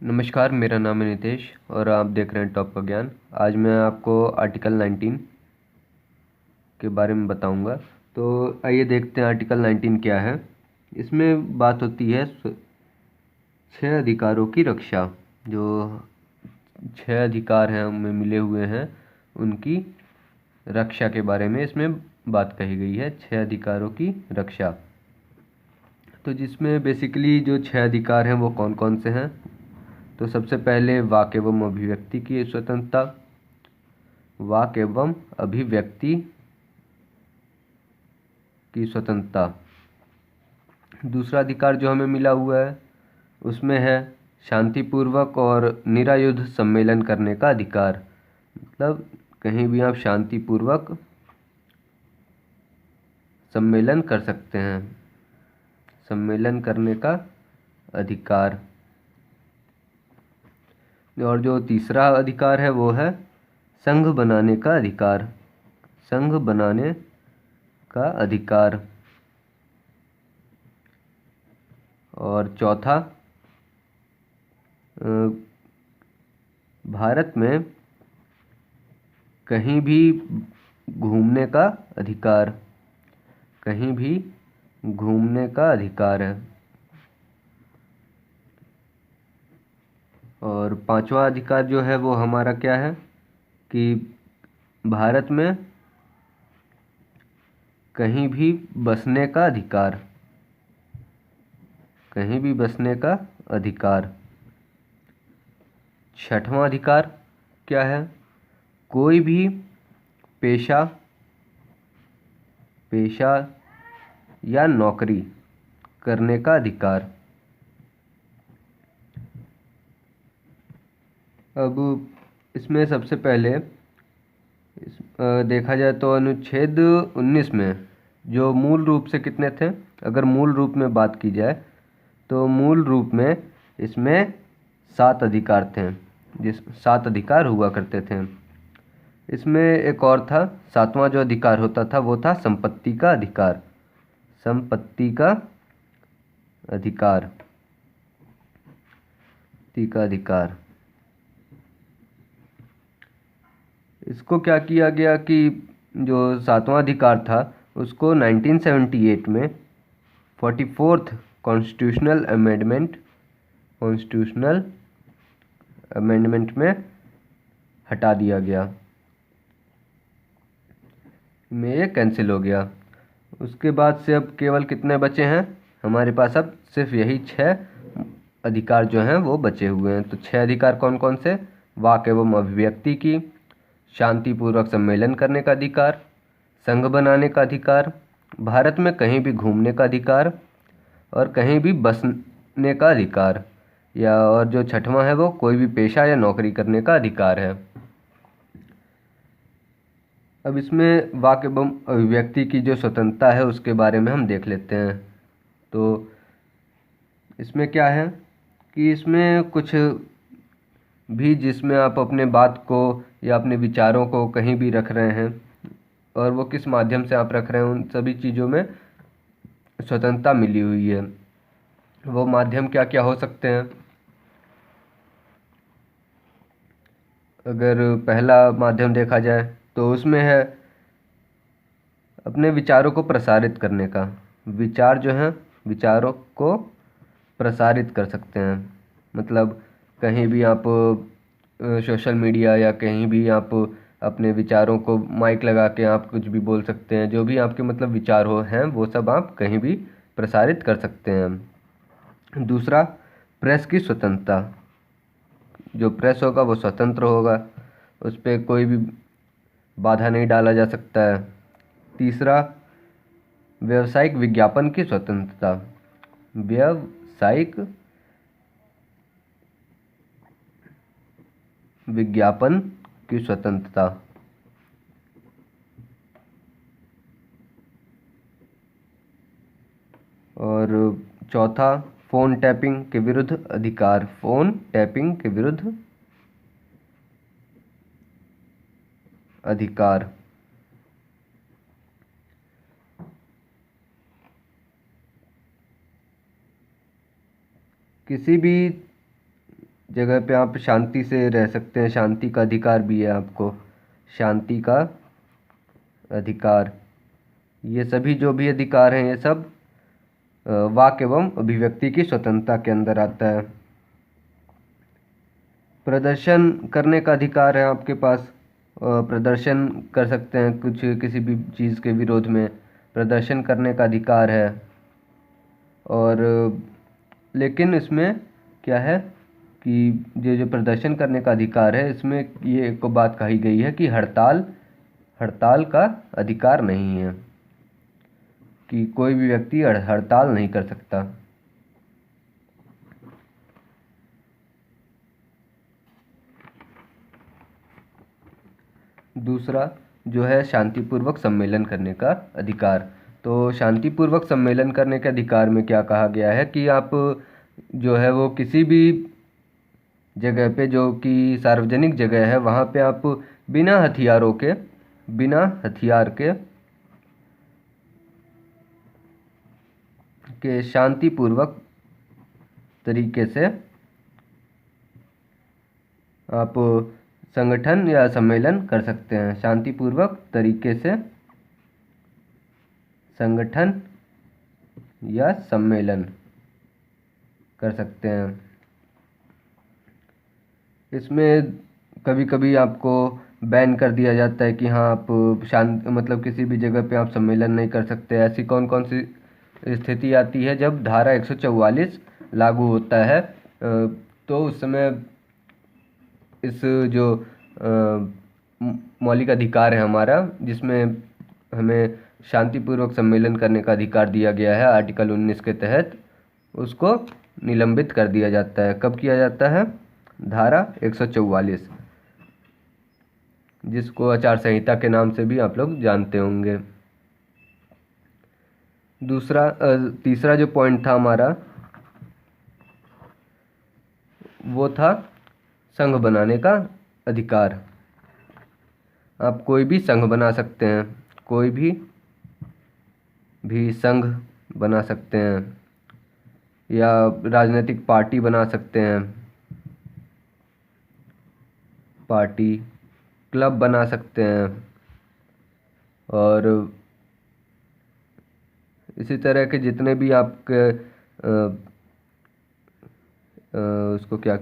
नमस्कार, मेरा नाम है नितेश और आप देख रहे हैं टॉप का ज्ञान। आज मैं आपको आर्टिकल 19 के बारे में बताऊंगा। तो आइए देखते हैं आर्टिकल 19 क्या है। इसमें बात होती है 6 अधिकारों की रक्षा। जो 6 अधिकार हैं हमें मिले हुए हैं, उनकी रक्षा के बारे में इसमें बात कही गई है। 6 अधिकारों की रक्षा। तो जिसमें बेसिकली जो 6 अधिकार हैं वो कौन कौन से हैं। तो सबसे पहले वाक एवं अभिव्यक्ति की स्वतंत्रता। वाक एवं अभिव्यक्ति की स्वतंत्रता। दूसरा अधिकार जो हमें मिला हुआ है उसमें है शांतिपूर्वक और निरायुध सम्मेलन करने का अधिकार। मतलब कहीं भी आप शांतिपूर्वक सम्मेलन कर सकते हैं, सम्मेलन करने का अधिकार। और जो तीसरा अधिकार है वो है संघ बनाने का अधिकार। संघ बनाने का अधिकार। और चौथा भारत में कहीं भी घूमने का अधिकार। कहीं भी घूमने का अधिकार है। और पांचवा अधिकार जो है वो हमारा क्या है कि भारत में कहीं भी बसने का अधिकार। कहीं भी बसने का अधिकार। छठवां अधिकार क्या है, कोई भी पेशा या नौकरी करने का अधिकार। अब इसमें सबसे पहले देखा जाए तो अनुच्छेद 19 में जो मूल रूप से कितने थे, अगर मूल रूप में बात की जाए तो मूल रूप में इसमें 7 अधिकार थे। 7 अधिकार हुआ करते थे। इसमें एक और था, सातवां जो अधिकार होता था वो था संपत्ति का अधिकार। संपत्ति का अधिकार। इसको क्या किया गया कि जो सातवां अधिकार था उसको 1978 में 44th कॉन्स्टिट्यूशनल अमेंडमेंट में हटा दिया गया, में ये कैंसिल हो गया। उसके बाद से अब केवल कितने बचे हैं हमारे पास, अब सिर्फ यही 6 अधिकार जो हैं वो बचे हुए हैं। तो 6 अधिकार कौन कौन से, वाक एवं अभिव्यक्ति की, शांतिपूर्वक सम्मेलन करने का अधिकार, संघ बनाने का अधिकार, भारत में कहीं भी घूमने का अधिकार और कहीं भी बसने का अधिकार, या और जो छठवां है वो कोई भी पेशा या नौकरी करने का अधिकार है। अब इसमें वाक एवं अभिव्यक्ति की जो स्वतंत्रता है उसके बारे में हम देख लेते हैं। तो इसमें क्या है कि इसमें कुछ भी जिसमें आप अपने बात को या अपने विचारों को कहीं भी रख रहे हैं और वो किस माध्यम से आप रख रहे हैं, उन सभी चीज़ों में स्वतंत्रता मिली हुई है। वो माध्यम क्या क्या हो सकते हैं। अगर पहला माध्यम देखा जाए तो उसमें है अपने विचारों को प्रसारित करने का। विचार जो हैं, विचारों को प्रसारित कर सकते हैं। मतलब कहीं भी आप सोशल मीडिया या कहीं भी आप अपने विचारों को माइक लगा के आप कुछ भी बोल सकते हैं। जो भी आपके मतलब विचार हो हैं वो सब आप कहीं भी प्रसारित कर सकते हैं। दूसरा, प्रेस की स्वतंत्रता। जो प्रेस होगा वो स्वतंत्र होगा, उस पर कोई भी बाधा नहीं डाला जा सकता है। तीसरा, व्यावसायिक विज्ञापन की स्वतंत्रता। व्यावसायिक विज्ञापन की स्वतंत्रता। और चौथा, फ़ोन टैपिंग के विरुद्ध अधिकार। फ़ोन टैपिंग के विरुद्ध अधिकार। किसी भी जगह पे आप शांति से रह सकते हैं, शांति का अधिकार भी है आपको, शांति का अधिकार। ये सभी जो भी अधिकार हैं ये सब वाक एवं अभिव्यक्ति की स्वतंत्रता के अंदर आता है। प्रदर्शन करने का अधिकार है आपके पास, प्रदर्शन कर सकते हैं कुछ किसी भी चीज़ के विरोध में, प्रदर्शन करने का अधिकार है। और लेकिन इसमें क्या है कि ये जो प्रदर्शन करने का अधिकार है इसमें ये एक बात कही गई है कि हड़ताल का अधिकार नहीं है, कि कोई भी व्यक्ति हड़ताल नहीं कर सकता। दूसरा जो है शांतिपूर्वक सम्मेलन करने का अधिकार। तो शांतिपूर्वक सम्मेलन करने के अधिकार में क्या कहा गया है कि आप जो है वो किसी भी जगह पे जो कि सार्वजनिक जगह है वहाँ पे आप बिना हथियार के शांतिपूर्वक तरीके से आप संगठन या सम्मेलन कर सकते हैं, शांतिपूर्वक तरीके से संगठन या सम्मेलन कर सकते हैं। इसमें कभी कभी आपको बैन कर दिया जाता है कि हाँ आप मतलब किसी भी जगह पे आप सम्मेलन नहीं कर सकते। ऐसी कौन कौन सी स्थिति आती है? जब धारा 144 लागू होता है तो उस समय इस जो मौलिक अधिकार है हमारा, जिसमें हमें शांतिपूर्वक सम्मेलन करने का अधिकार दिया गया है आर्टिकल 19 के तहत, उसको निलंबित कर दिया जाता है। कब किया जाता है? धारा 144, जिसको आचार संहिता के नाम से भी आप लोग जानते होंगे। तीसरा जो पॉइंट था हमारा वो था संघ बनाने का अधिकार। आप कोई भी संघ बना सकते हैं, कोई भी संघ बना सकते हैं या राजनीतिक पार्टी बना सकते हैं, पार्टी क्लब बना सकते हैं। और इसी तरह के जितने भी आपके उसको क्या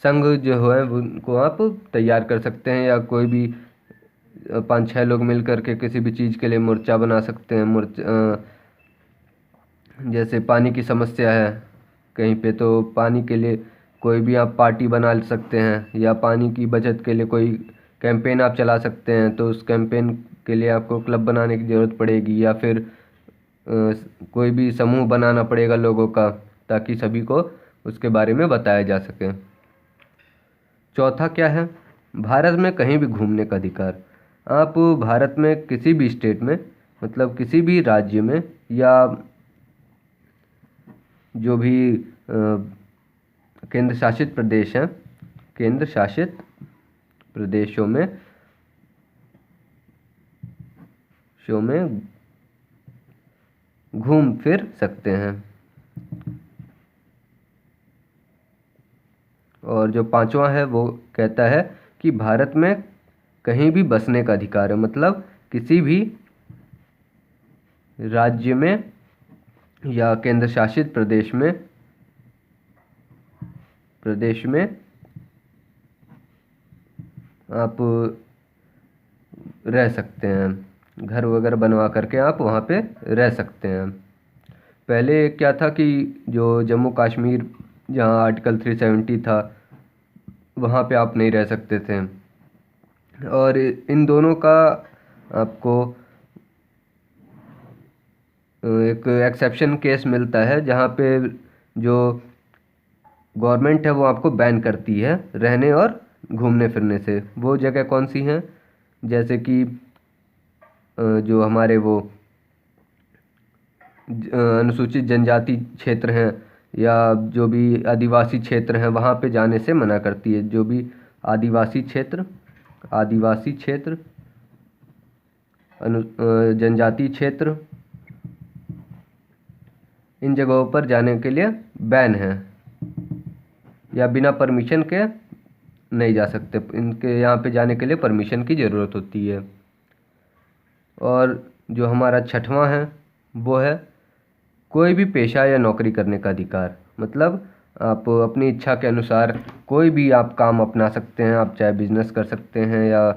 संघ जो है उनको आप तैयार कर सकते हैं, या कोई भी 5-6 लोग मिल करके किसी भी चीज़ के लिए मोर्चा बना सकते हैं। जैसे पानी की समस्या है कहीं पे, तो पानी के लिए कोई भी आप पार्टी बना सकते हैं, या पानी की बचत के लिए कोई कैंपेन आप चला सकते हैं। तो उस कैंपेन के लिए आपको क्लब बनाने की ज़रूरत पड़ेगी, या फिर कोई भी समूह बनाना पड़ेगा लोगों का, ताकि सभी को उसके बारे में बताया जा सके। चौथा क्या है? भारत में कहीं भी घूमने का अधिकार। आप भारत में किसी भी स्टेट में, मतलब किसी भी राज्य में, या जो भी केंद्र शासित प्रदेश हैं, केंद्र शासित प्रदेशों में घूम फिर सकते हैं। और जो पांचवा है वो कहता है कि भारत में कहीं भी बसने का अधिकार है, मतलब किसी भी राज्य में या केंद्र शासित प्रदेश में आप रह सकते हैं, घर वगैरह बनवा करके आप वहाँ पे रह सकते हैं। पहले क्या था कि जो जम्मू कश्मीर जहाँ आर्टिकल 370 था वहाँ पे आप नहीं रह सकते थे, और इन दोनों का आपको एक एक्सेप्शन केस मिलता है जहाँ पे जो गवर्नमेंट है वो आपको बैन करती है रहने और घूमने फिरने से। वो जगह कौन सी हैं? जैसे कि जो हमारे वो अनुसूचित जनजाति क्षेत्र हैं, या जो भी आदिवासी क्षेत्र हैं वहाँ पे जाने से मना करती है। जो भी आदिवासी क्षेत्र जनजाति क्षेत्र, इन जगहों पर जाने के लिए बैन है, या बिना परमिशन के नहीं जा सकते। इनके यहाँ पे जाने के लिए परमिशन की ज़रूरत होती है। और जो हमारा छठवां है वो है कोई भी पेशा या नौकरी करने का अधिकार। मतलब आप अपनी इच्छा के अनुसार कोई भी आप काम अपना सकते हैं। आप चाहे बिजनेस कर सकते हैं या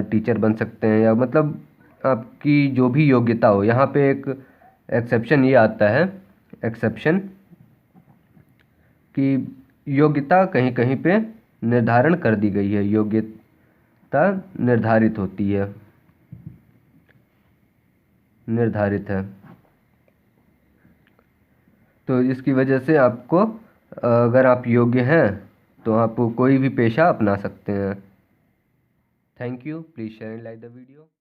टीचर बन सकते हैं, या मतलब आपकी जो भी योग्यता हो। यहाँ पे एक एक्सेप्शन ये आता है, एक्सेप्शन कि योग्यता कहीं कहीं पे निर्धारण कर दी गई है, योग्यता निर्धारित होती है, निर्धारित है। तो इसकी वजह से आपको अगर आप योग्य हैं तो आप कोई भी पेशा अपना सकते हैं। Thank you, please share and like the video.